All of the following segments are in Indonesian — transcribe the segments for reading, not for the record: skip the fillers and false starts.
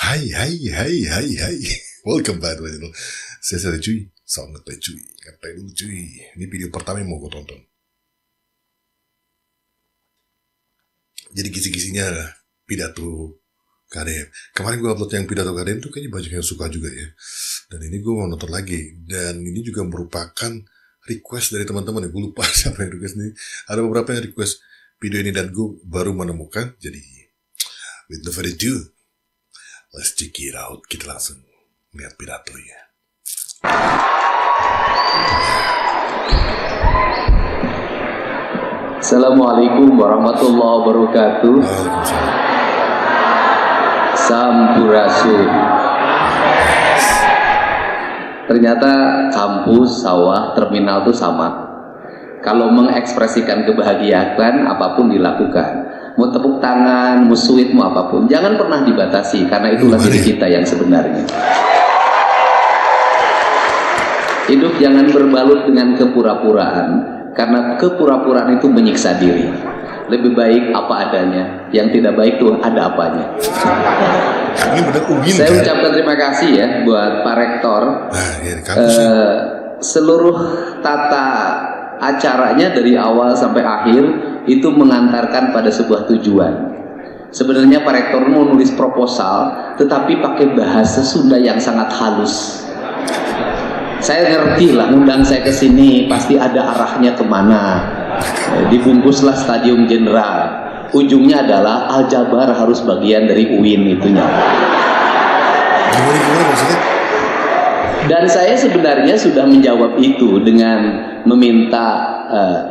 Hai. Welcome back to my channel. Saya cuy, sangat cuy. Kata dulu cuy. Ini video pertama yang mau gue tonton. Jadi kisi-kisinya adalah pidato KDM. Kemarin gue upload yang pidato KDM tuh kayaknya banyak yang suka juga ya. Dan ini gue mau nonton lagi. Dan ini juga merupakan request dari teman-teman ya. Gue lupa siapa yang request ini. Ada beberapa yang request video ini dan gue baru menemukan. Jadi, with no further ado, let's check it out. Kita langsung lihat pidatonya. Assalamualaikum warahmatullahi wabarakatuh. Waalaikumsalam. Sampurasun. Ternyata kampus, sawah, terminal itu sama. Kalau mengekspresikan kebahagiaan, apapun dilakukan. Mau tepuk tangan, mau sweet, mau apapun. Jangan pernah dibatasi, karena itulah diri kita yang sebenarnya. Hidup jangan berbalut dengan kepura-puraan, karena kepura-puraan itu menyiksa diri. Lebih baik apa adanya, yang tidak baik tuh ada apanya. Saya ucapkan terima kasih ya buat Pak Rektor. Seluruh tata acaranya dari awal sampai akhir itu mengantarkan pada sebuah tujuan. Sebenarnya Pak Rektor mau nulis proposal, tetapi pakai bahasa Sunda yang sangat halus. Saya ngerti lah, undang saya ke sini pasti ada arahnya kemana. Dibungkuslah Stadium Jenderal. Ujungnya adalah Al-Jabar harus bagian dari UIN itunya. Dan saya sebenarnya sudah menjawab itu dengan meminta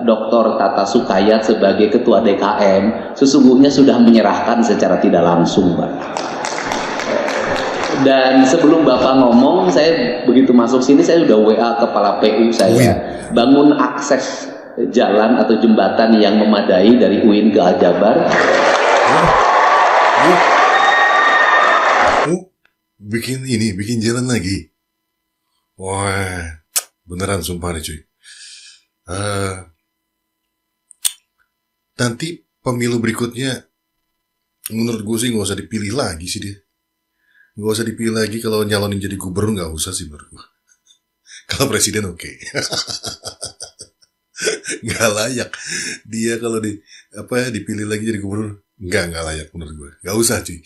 Dr. Tata Sukayat sebagai Ketua DKM. Sesungguhnya sudah menyerahkan secara tidak langsung, Pak. Dan sebelum Bapak ngomong, saya begitu masuk sini saya sudah WA kepala PU saya, bangun akses jalan atau jembatan yang memadai dari UIN ke Al-Jabar. Bikin jalan lagi. Wah, beneran sumpah nih cuy. Nanti pemilu berikutnya, menurut gue sih gak usah dipilih lagi sih dia. Gak usah dipilih lagi, kalau nyalonin jadi gubernur gak usah sih menurut gue. Kalau presiden oke. Gak layak dia kalau dipilih lagi jadi gubernur, gak layak menurut gue. Gak usah cuy.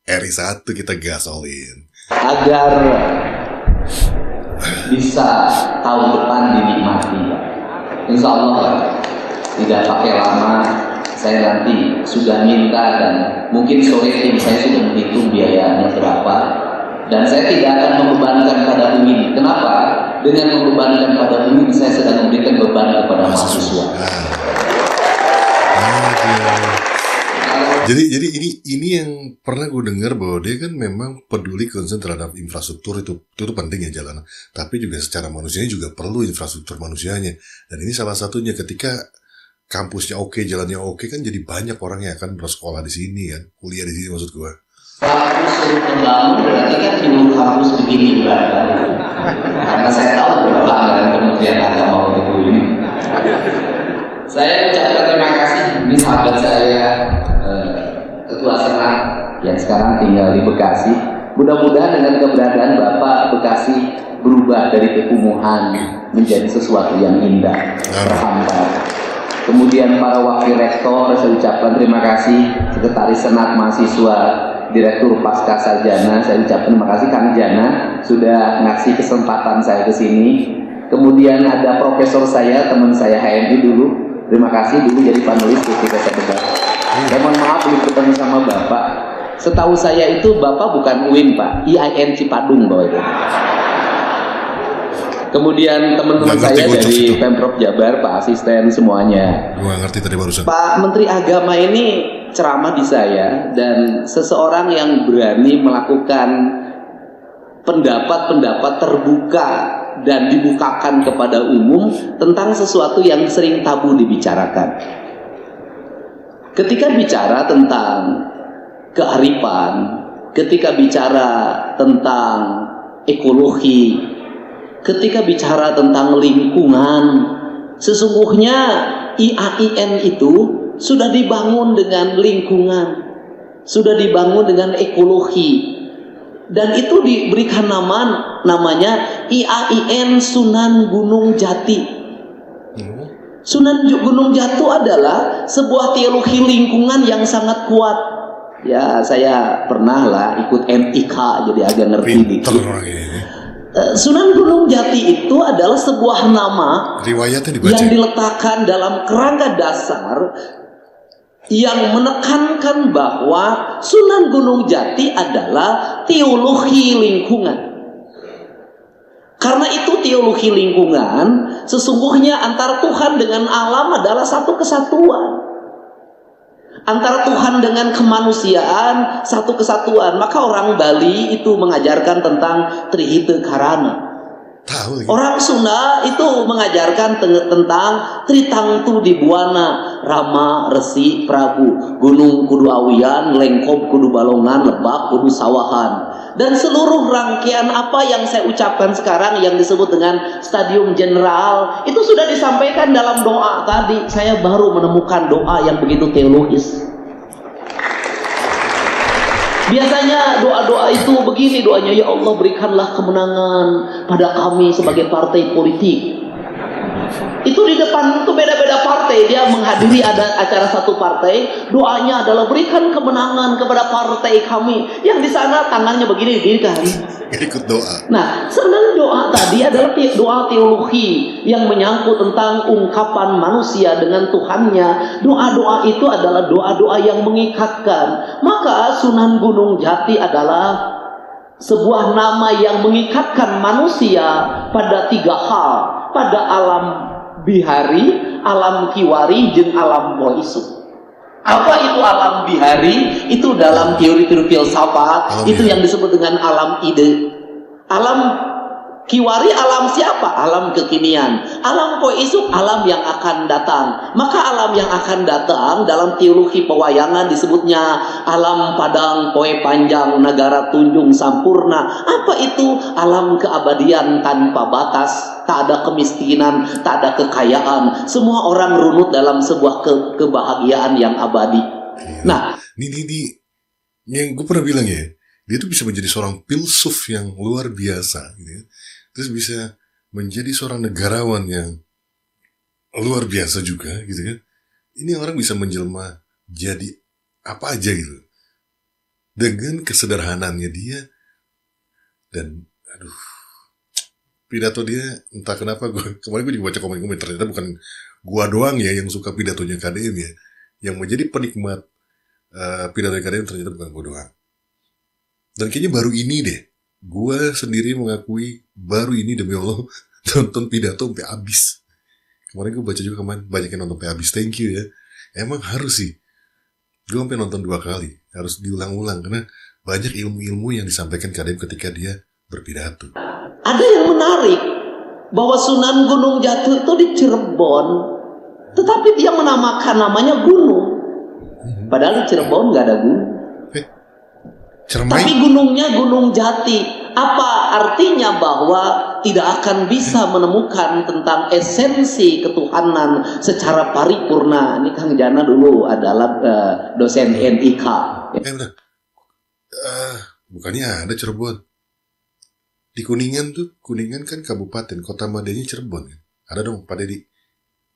RI 1 kita gasolin agar bisa tahun depan dinikmati. Insya Allah tidak pakai lama. Saya nanti sudah minta dan mungkin sore tim saya sudah menghitung biayanya berapa. Dan saya tidak akan membebankan pada UIN. Kenapa? Dengan membebankan pada UIN saya sedang memberikan beban kepada mahasiswa. Jadi ini yang pernah gue dengar bahwa dia kan memang peduli concern terhadap infrastruktur itu penting ya jalan. Tapi juga secara manusianya juga perlu infrastruktur manusianya. Dan ini salah satunya ketika kampusnya oke, jalannya oke, kan jadi banyak orang yang akan bersekolah di sini kan, kuliah di sini maksud gue. Kampus suruh membangun berarti kan dulu kampus begini berada. Karena saya tahu berapa anggaran Kementerian Agama untuk ini. Saya ucapkan terima kasih. Ini sahabat saya Ketua Senat yang sekarang tinggal di Bekasi. Mudah-mudahan dengan keberadaan Bapak Bekasi berubah dari kekumuhan menjadi sesuatu yang indah, terhambat. Kemudian para wakil rektor, saya ucapkan terima kasih. Sekretaris Senat Mahasiswa, Direktur Pasca Sarjana, saya ucapkan terima kasih Kang Jana sudah ngasih kesempatan saya ke sini. Kemudian ada profesor saya, teman saya HMI dulu, terima kasih dulu jadi panelis ketika saya debat. Saya mohon maaf belum ketemu sama Bapak. Setahu saya itu Bapak bukan UIN Pak, IAIN Cipadung Bapak itu. Kemudian teman-teman saya dari Pemprov Jabar, Pak Asisten semuanya. Gua ngerti tadi barusan. Pak Menteri Agama ini ceramah di saya, dan seseorang yang berani melakukan pendapat-pendapat terbuka dan dibukakan kepada umum tentang sesuatu yang sering tabu dibicarakan. Ketika bicara tentang kearifan, ketika bicara tentang ekologi, ketika bicara tentang lingkungan, sesungguhnya IAIN itu sudah dibangun dengan lingkungan. sudah dibangun dengan ekologi, dan itu diberikan namanya IAIN Sunan Gunung Jati. Sunan Gunung Jati adalah sebuah teologi lingkungan yang sangat kuat. Ya, saya pernah lah ikut MIK, jadi agak ngerti dikit. Sunan Gunung Jati itu adalah sebuah nama yang diletakkan dalam kerangka dasar yang menekankan bahwa Sunan Gunung Jati adalah teologi lingkungan. Karena itu teologi lingkungan, sesungguhnya antara Tuhan dengan alam adalah satu kesatuan. Antara Tuhan dengan kemanusiaan satu kesatuan. Maka orang Bali itu mengajarkan tentang Trihite Karana. Orang Sunda itu mengajarkan tentang Tritangtu Dibuana, Rama, Resi, Prabu, Gunung Kudu Awian, Lengkop Kudu Balongan, Lebak Kudu Sawahan. Dan seluruh rangkaian apa yang saya ucapkan sekarang yang disebut dengan stadium general itu sudah disampaikan dalam doa tadi. Saya baru menemukan doa yang begitu teologis. Biasanya doa-doa itu begini doanya, ya Allah berikanlah kemenangan pada kami sebagai partai politik. Itu di depan itu beda-beda partai, dia menghadiri ada acara satu partai, doanya adalah berikan kemenangan kepada partai kami. Yang di sana tangannya begini kan. Ikut doa. Nah, sebenarnya doa tadi adalah doa teologi yang menyangkut tentang ungkapan manusia dengan Tuhannya. Doa-doa itu adalah doa-doa yang mengikatkan. Maka Sunan Gunung Jati adalah sebuah nama yang mengikatkan manusia pada tiga hal, pada alam bihari, alam kiwari, jeung alam boisu. Apa itu alam bihari? Itu dalam teori-teori filsafat itu yang disebut dengan alam ide. Alam kiwari alam siapa? Alam kekinian. Alam poisu alam yang akan datang. Maka alam yang akan datang dalam teologi pewayangan disebutnya alam padang poe panjang negara tunjung sampurna. Apa itu? Alam keabadian tanpa batas. Tak ada kemiskinan, tak ada kekayaan. Semua orang runut dalam sebuah kebahagiaan yang abadi. Nah, ini yang gue pernah bilang ya, dia tuh bisa menjadi seorang filsuf yang luar biasa, gitu ya. Terus bisa menjadi seorang negarawan yang luar biasa juga, gitu kan. Ini orang bisa menjelma jadi apa aja gitu, dengan kesederhanaannya dia. Dan pidato dia entah kenapa kemarin gue juga baca komen-komen, ternyata bukan gua doang ya yang suka pidatonya KDM ya, yang menjadi penikmat pidato KDM ternyata bukan gua doang. Dan kayaknya baru ini deh gua sendiri mengakui, baru ini demi Allah nonton pidato sampai habis. Kemarin gue baca juga banyak yang nonton sampai habis. Thank you ya. Emang harus sih, gue sampai nonton 2 kali, harus diulang-ulang karena banyak ilmu-ilmu yang disampaikan KDM ketika dia berpidato. Ada yang menarik bahwa Sunan Gunung Jati itu di Cirebon, tetapi dia menamakan namanya gunung. Padahal di Cirebon nggak ada gunung. Tapi gunungnya Gunung Jati. Apa artinya? Bahwa tidak akan bisa menemukan tentang esensi ketuhanan secara paripurna. Ini Kang Jana dulu adalah dosen NIK. Bukannya ada Cirebon? Di Kuningan kan kabupaten, kota madanya Cirebon kan? Ada dong Pak Dedi.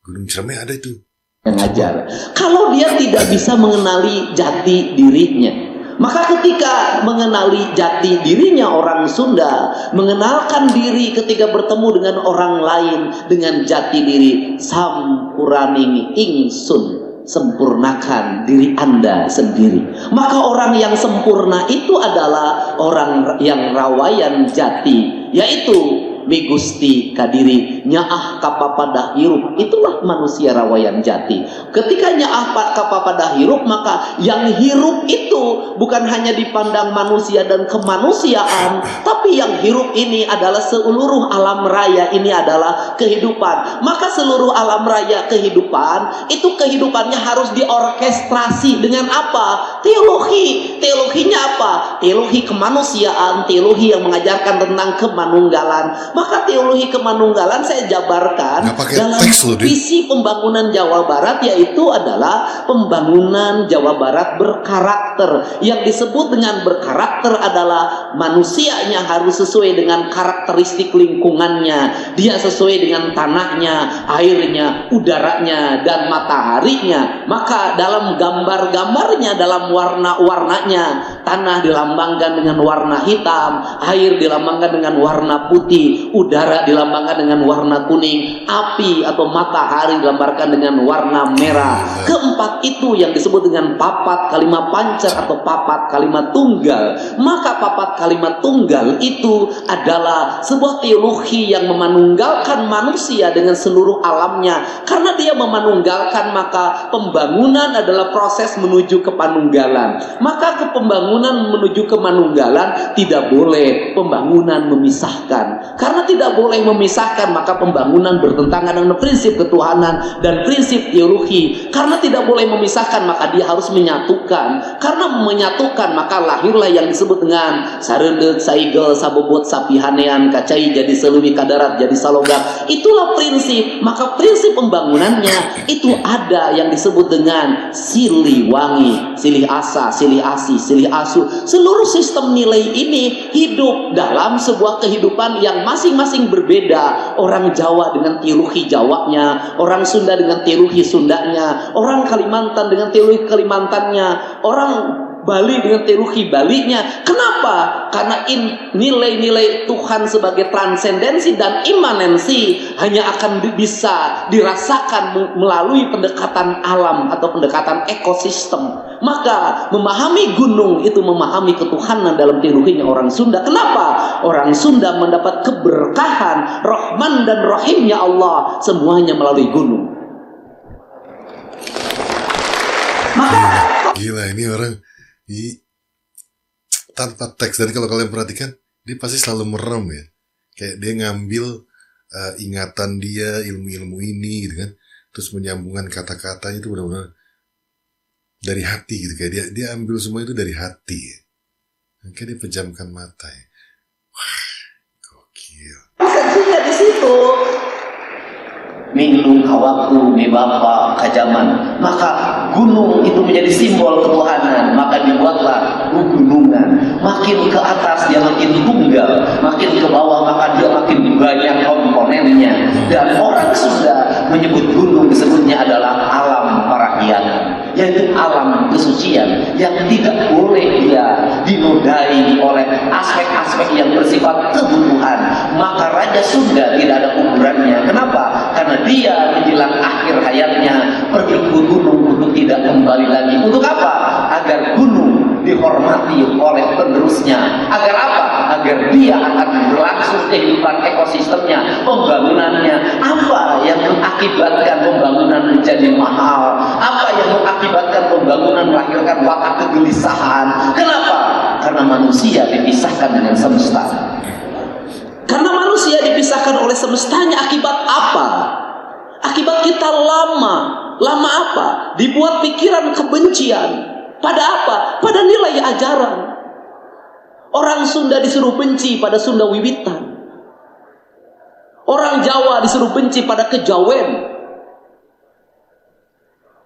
Gunung Ciremai ada itu. Yang ngajar. Kalau dia tidak bisa mengenali jati dirinya, maka ketika mengenali jati dirinya orang Sunda, mengenalkan diri ketika bertemu dengan orang lain dengan jati diri, sampuraning ingsun, sempurnakan diri Anda sendiri. Maka orang yang sempurna itu adalah orang yang rawayan jati, yaitu Migusti kadiri nyaah kapapada hirup. Itulah manusia rawayan jati. Ketika nyaah kapapada hirup, maka yang hirup itu bukan hanya dipandang manusia dan kemanusiaan, tapi yang hirup ini adalah seluruh alam raya. Ini adalah kehidupan. Maka seluruh alam raya kehidupan itu kehidupannya harus diorkestrasi dengan apa? Teologinya apa? Teologi kemanusiaan, teologi yang mengajarkan tentang kemanunggalan. Maka teologi kemanunggalan saya jabarkan dalam visi pembangunan Jawa Barat, yaitu adalah pembangunan Jawa Barat berkarakter. Yang disebut dengan berkarakter adalah manusianya harus sesuai dengan karakteristik lingkungannya. Dia sesuai dengan tanahnya, airnya, udaranya, dan mataharinya. Maka dalam gambar-gambarnya, dalam warna-warnanya, tanah dilambangkan dengan warna hitam, air dilambangkan dengan warna putih, udara dilambangkan dengan warna kuning, api atau matahari dilambangkan dengan warna merah. Keempat itu yang disebut dengan papat kalimat pancer atau papat kalimat tunggal. Maka papat kalimat tunggal itu adalah sebuah teologi yang memanunggalkan manusia dengan seluruh alamnya. Karena dia memanunggalkan, maka pembangunan adalah proses menuju ke panunggalan. Maka pembangunan menuju ke manunggalan tidak boleh pembangunan memisahkan. Karena tidak boleh memisahkan, maka pembangunan bertentangan dengan prinsip ketuhanan dan prinsip teologi. Karena tidak boleh memisahkan, maka dia harus menyatukan. Karena menyatukan, maka lahirlah yang disebut dengan sareundeut, saigel, sabobot, sapihanean, kacai jadi seluwi, kadarat jadi salogak. Itulah prinsip. Maka prinsip pembangunannya itu ada yang disebut dengan silih wangi, silih asa, silih asi, silih asu. Seluruh sistem nilai ini hidup dalam sebuah kehidupan yang masing-masing berbeda. Orang Jawa dengan teologi Jawanya, orang Sunda dengan teologi Sundanya, orang Kalimantan dengan teologi Kalimantannya, orang Bali dengan teologi Balinya. Kenapa? Karena nilai-nilai Tuhan sebagai transendensi dan imanensi hanya akan bisa dirasakan melalui pendekatan alam atau pendekatan ekosistem. Maka memahami gunung itu memahami ketuhanan dalam teologinya orang Sunda. Kenapa? Orang Sunda mendapat keberkahan Rahman dan Rahimnya Allah semuanya melalui gunung. Maka gila, ini orang tanpa teks. Dan kalau kalian perhatikan, dia pasti selalu merem ya, kayak dia ngambil ingatan dia, ilmu-ilmu ini gitu kan, terus menyambungkan kata-katanya itu benar-benar dari hati gitu, kayak dia ambil semua itu dari hati ya. Kayak dia pejamkan mata ya. Wah, gokil. Esensinya di situ. Minglung kawakku mi bapa kajaman. Maka gunung itu menjadi simbol ketuhanan. Maka dibuatlah gunungan. Makin ke atas dia makin tunggal, makin ke bawah maka dia makin banyak komponennya. Dan orang Sunda menyebut gunung disebutnya adalah alam parahyangan, yaitu alam kesucian yang tidak boleh dia dinodai oleh aspek-aspek yang bersifat kebutuhan. Maka Raja Sunda tidak ada ukurannya. Kenapa? Karena dia menjelang akhir hayatnya pergi ke gunung untuk tidak kembali lagi. Untuk apa? Agar gunung dihormati oleh penerusnya. Agar apa? Agar dia akan berlangsung kehidupan ekosistemnya, pembangunannya. Apa yang mengakibatkan pembangunan menjadi mahal? Apa yang mengakibatkan pembangunan melahirkan watak kegelisahan? Kenapa? Karena manusia dipisahkan dengan semesta. Karena manusia dipisahkan oleh semestanya. Akibat apa? Akibat kita lama apa? Dibuat pikiran kebencian. Pada apa? Pada nilai ajaran. Orang Sunda disuruh benci pada Sunda Wiwitan. Orang Jawa disuruh benci pada kejawen.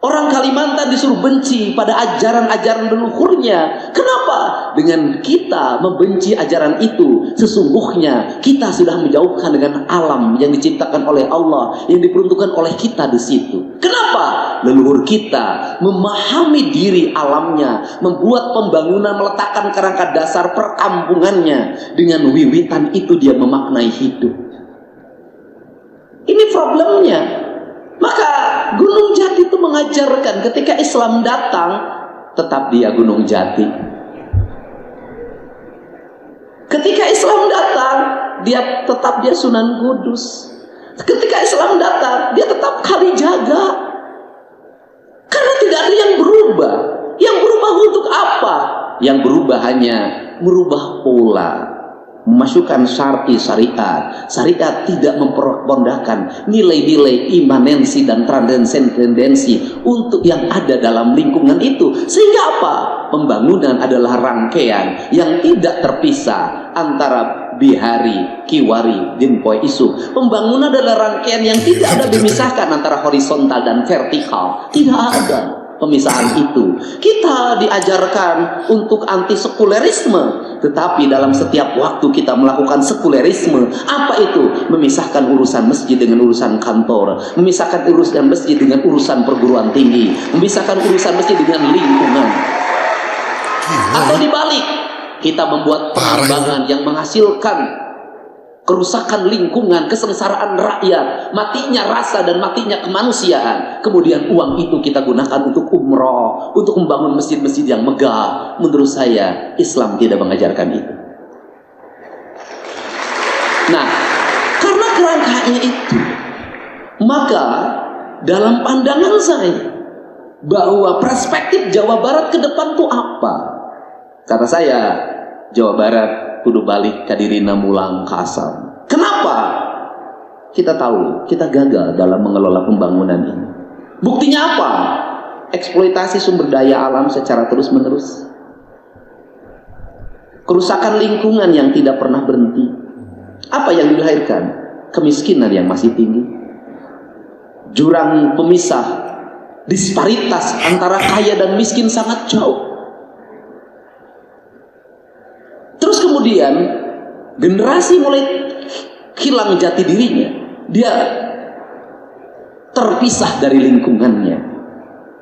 Orang Kalimantan disuruh benci pada ajaran-ajaran leluhurnya. Kenapa? Dengan kita membenci ajaran itu, sesungguhnya kita sudah menjauhkan dengan alam yang diciptakan oleh Allah, yang diperuntukkan oleh kita di situ. Kenapa? Leluhur kita memahami diri alamnya, membuat pembangunan, meletakkan kerangka dasar perkampungannya. Dengan wiwitan itu dia memaknai hidup. Ini problemnya. Maka Gunung Jati itu mengajarkan ketika Islam datang, tetap dia Gunung Jati. Ketika Islam datang, tetap dia Sunan Kudus. Ketika Islam datang, dia tetap Kalijaga. Karena tidak ada yang berubah. Yang berubah untuk apa? Yang berubah hanya merubah pola. memasukkan syar'i syariat. Syariat tidak memperpondahkan nilai-nilai imanensi dan transendensi untuk yang ada dalam lingkungan itu. Sehingga apa? Pembangunan adalah rangkaian yang tidak terpisah antara bihari, kiwari, dinpoi isu. Pembangunan adalah rangkaian yang tidak ada dimisahkan antara horizontal dan vertikal. Tidak ada pemisahan itu. Kita diajarkan untuk anti sekulerisme, tetapi dalam setiap waktu kita melakukan sekulerisme. Apa itu? Memisahkan urusan masjid dengan urusan kantor, memisahkan urusan masjid dengan urusan perguruan tinggi, memisahkan urusan masjid dengan lingkungan. Atau dibalik, kita membuat pengembangan yang menghasilkan kerusakan lingkungan, kesengsaraan rakyat, matinya rasa dan matinya kemanusiaan. Kemudian uang itu kita gunakan untuk umroh, untuk membangun masjid-masjid yang megah. Menurut saya, Islam tidak mengajarkan itu. Nah, karena kerangkanya itu, maka dalam pandangan saya, bahwa perspektif Jawa Barat ke depan itu apa? Kata saya, Jawa Barat kudu balik ka dirina mulang kasar. Kenapa? Kita tahu kita gagal dalam mengelola pembangunan ini. Buktinya apa? Eksploitasi sumber daya alam secara terus-menerus. Kerusakan lingkungan yang tidak pernah berhenti. Apa yang dilahirkan? Kemiskinan yang masih tinggi. Jurang pemisah, disparitas antara kaya dan miskin sangat jauh. Terus kemudian generasi mulai hilang jati dirinya. Dia terpisah dari lingkungannya.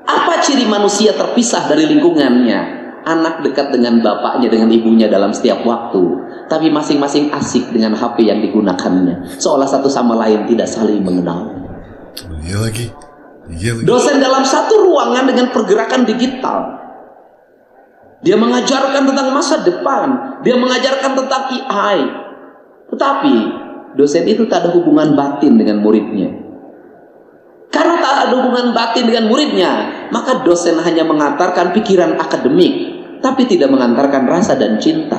Apa ciri manusia terpisah dari lingkungannya? Anak dekat dengan bapaknya, dengan ibunya dalam setiap waktu, tapi masing-masing asik dengan HP yang digunakannya, seolah satu sama lain tidak saling mengenal. Iya lagi. Dosen dalam satu ruangan dengan pergerakan digital. Dia mengajarkan tentang masa depan, dia mengajarkan tentang AI. Tetapi dosen itu tak ada hubungan batin dengan muridnya. Karena tak ada hubungan batin dengan muridnya, maka dosen hanya mengantarkan pikiran akademik, tapi tidak mengantarkan rasa dan cinta.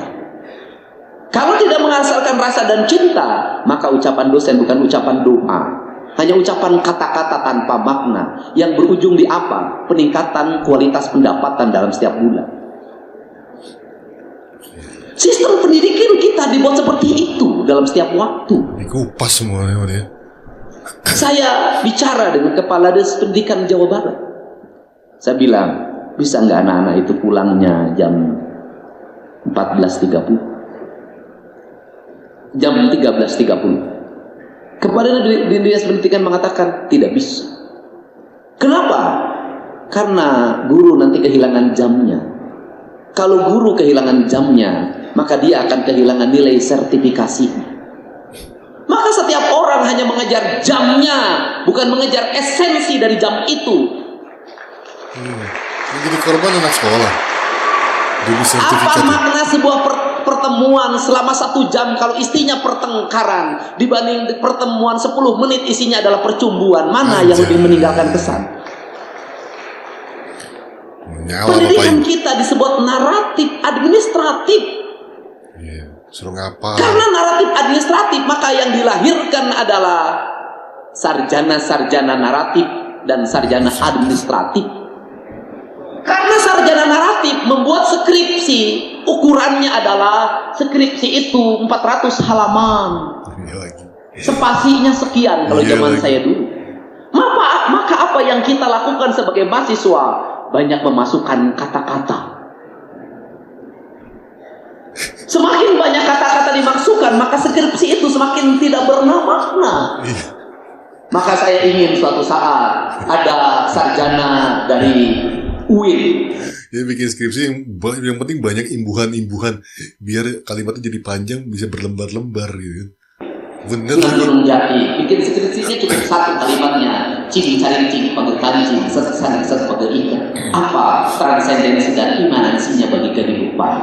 Kalau tidak mengantarkan rasa dan cinta, maka ucapan dosen bukan ucapan doa, hanya ucapan kata-kata tanpa makna, yang berujung di apa? Peningkatan kualitas pendapatan dalam setiap bulan. Sistem pendidikan kita dibuat seperti itu dalam setiap waktu. Dikupas semuanya dia. Saya bicara dengan kepala Dinas Pendidikan Jawa Barat. Saya bilang, bisa nggak anak-anak itu pulangnya jam 14.30? Jam 13.30. Kepala Dinas Pendidikan mengatakan tidak bisa. Kenapa? Karena guru nanti kehilangan jamnya. Kalau guru kehilangan jamnya, maka dia akan kehilangan nilai sertifikasinya. Maka setiap orang hanya mengejar jamnya, bukan mengejar esensi dari jam itu. Jadi korban anak sekolah. Apa makna sebuah pertemuan selama 1 jam kalau isinya pertengkaran dibanding pertemuan 10 menit isinya adalah percumbuan? Mana yang lebih meninggalkan kesan? Pendidikan kita disebut naratif administratif. Suruh ngapa? Karena naratif administratif, maka yang dilahirkan adalah sarjana-sarjana naratif dan sarjana administratif. Karena sarjana naratif membuat skripsi, ukurannya adalah skripsi itu 400 halaman. Spasinya sekian kalau zaman saya dulu. Maka apa yang kita lakukan sebagai mahasiswa? Banyak memasukkan kata-kata. Semakin banyak kata-kata dimasukkan, maka skripsi itu semakin tidak bermakna. Maka saya ingin suatu saat ada sarjana dari UIN. Dia bikin skripsi yang penting banyak imbuhan-imbuhan biar kalimatnya jadi panjang, bisa berlembar-lembar gitu. Bener Gunung Jati bikin skripsinya cukup 1 kalimatnya. Cing cari cing pakai kancing, sesaran pakai ikan. Apa transendensi dan imanansinya bagi kehidupan?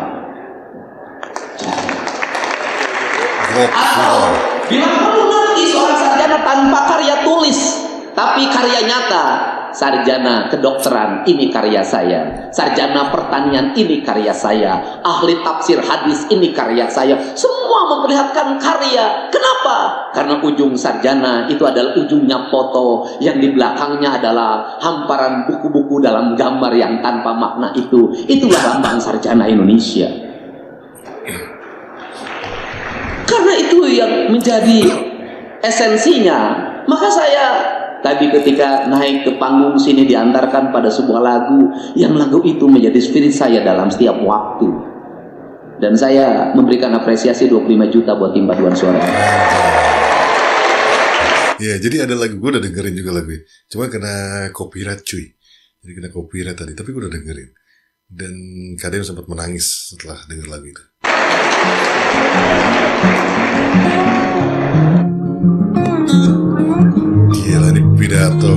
Atau bila kamu nanti seorang sarjana tanpa karya tulis, tapi karya nyata, sarjana kedokteran, ini karya saya. Sarjana pertanian, ini karya saya. Ahli tafsir hadis, ini karya saya. Semua memperlihatkan karya. Kenapa? Karena ujung sarjana itu adalah ujungnya foto, yang di belakangnya adalah hamparan buku-buku dalam gambar yang tanpa makna itu. Itulah lambang sarjana Indonesia. Karena itu yang menjadi esensinya. Maka saya tadi ketika naik ke panggung sini diantarkan pada sebuah lagu, yang lagu itu menjadi spirit saya dalam setiap waktu. Dan saya memberikan apresiasi 25 juta buat tim paduan suara. Ya, jadi ada lagu, gue udah dengerin juga lagu ini. Cuma kena copyright cuy. Jadi kena copyright tadi, tapi gue udah dengerin. Dan kadang sempat menangis setelah denger lagu itu. Gila nih pidato.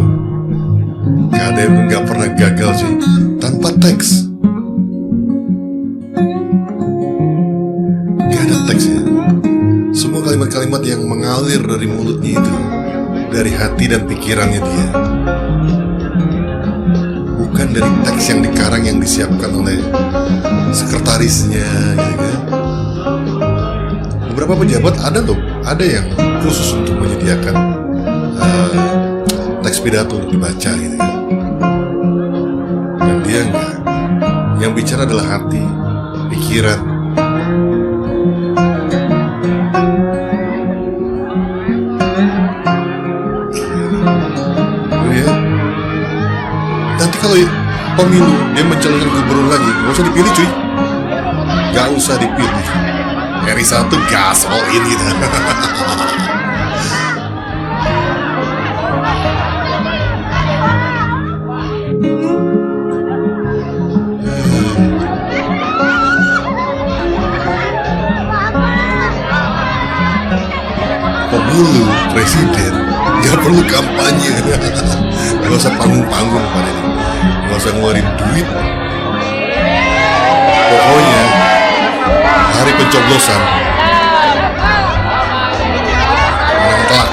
Kadang gak pernah gagal sih. Tanpa teks. Gak ada teks ya. Semua kalimat-kalimat yang mengalir dari mulutnya itu, dari hati dan pikirannya dia. Bukan dari teks yang dikarang, yang disiapkan oleh sekretarisnya gitu kan. Beberapa pejabat ada yang khusus untuk menyediakan teks pidato untuk dibaca gitu kan. Dan dia enggak. Yang bicara adalah hati, pikiran. Oh ya. Nanti kalau pemilu dia mencalonkan gubernur lagi, gak usah dipilih cuy. Gak usah dipilih. RI 1 gas all in gitu. Pemilu presiden gak perlu kampanye. Gak usah panggung-panggung pada ini. Gak usah ngeluarin duit. Pokoknya hari pencoblosan menang telak.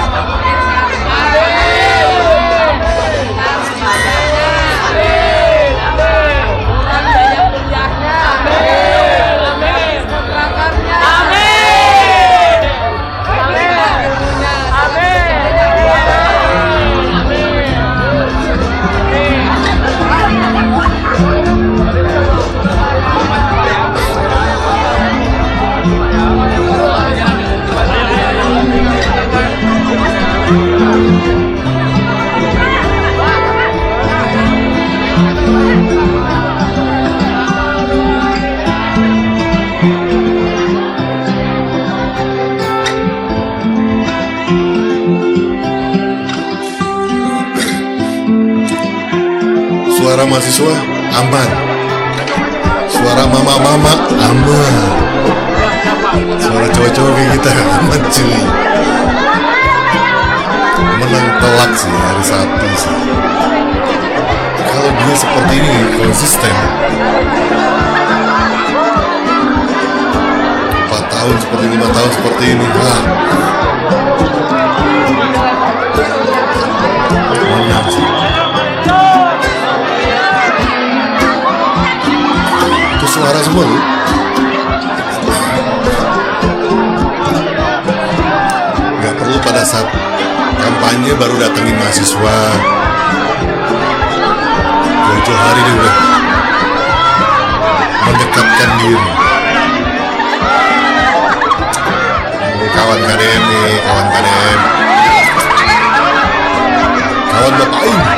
Suara mahasiswa aman, suara mama-mama aman, suara cowok-cowok kayak kita aman cuy. Menang telak sih hari 1 sih. Kalau dia seperti ini konsisten 4 tahun seperti 5 tahun seperti ini, menang sih. Suara semua lu. Gak perlu pada saat kampanye baru datengin mahasiswa. Jauh-jauh hari dia udah mendekatkan diri. Kawan KDM nih, kawan KDM, kawan Bapak ini.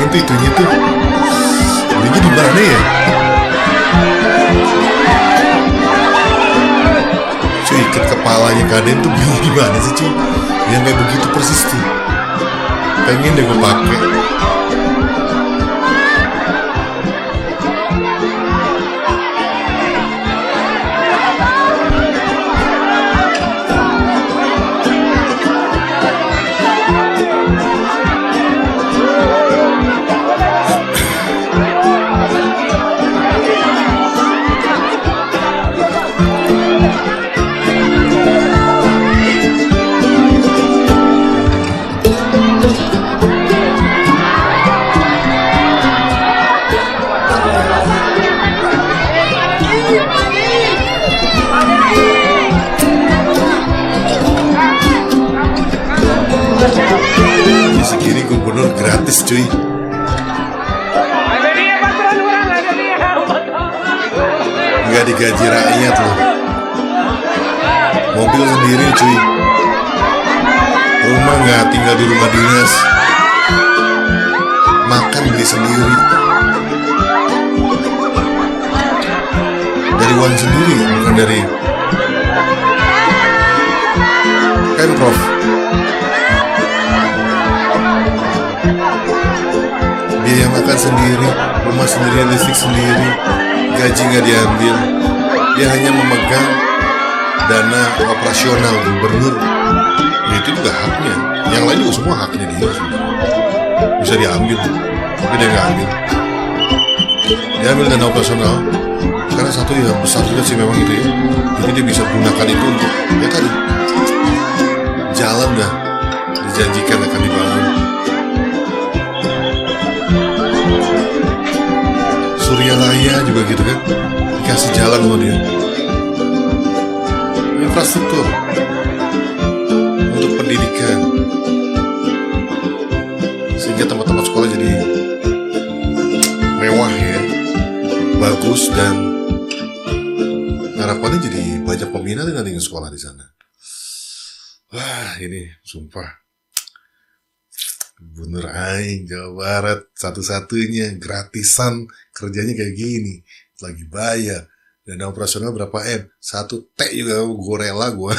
Itunya tuh belinya di mana ya cuy, ikat kepala kepalanya Kadin tuh bingung gimana sih cuy, yang kayak begitu persis tuh. Pengen deh gue pakai. Di segini gubernur gratis cuy. Ada dia patron orang, ada dia. Nggak digaji rakyat loh. Mobil sendiri cuy. Rumah nggak tinggal di rumah dinas. Makan beli sendiri. Dari uang sendiri, bukan dari Pemprov. Biaya makan sendiri, rumah sendiri, listrik sendiri, gaji nggak diambil. Dia hanya memegang dana operasional gubernur. Itu juga haknya. Yang lain juga semua haknya dia. Bisa diambil, tapi dia nggak ambil. Dia ambil dana operasional karena satu ya besar juga sih memang itu ya. Jadi dia bisa gunakan itu untuk ya tadi jalan dah dijanjikan akan dibangun. Suryalaya juga gitu kan, dikasih jalan sama dia. Infrastruktur untuk pendidikan, sehingga tempat-tempat sekolah jadi mewah ya, bagus, dan harapannya jadi banyak peminat yang ingin sekolah di sana. Wah, ini sumpah Gubernur aing Jawa Barat satu-satunya gratisan, kerjanya kayak gini, lagi bayar, dana operasional berapa M, 1 T juga gue rela gue.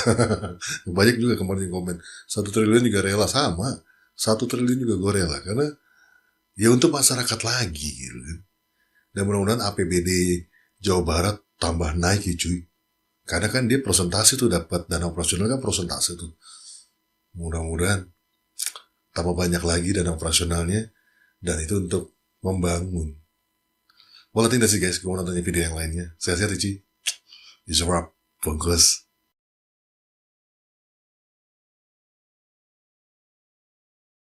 Banyak juga kemarin yang komen 1 triliun juga rela, sama 1 triliun juga gue rela, karena ya untuk masyarakat lagi gitu kan. Dan mudah-mudahan APBD Jawa Barat tambah naik ya cuy, karena kan dia persentase tuh, dapat dana operasional kan persentase tuh. Mudah-mudahan tambah banyak lagi dana operasionalnya, dan itu untuk membangun. Boleh tidak sih guys, gue mau nonton video yang lainnya. Sehat-sehat Ici. Yusuf Rap, bungkus.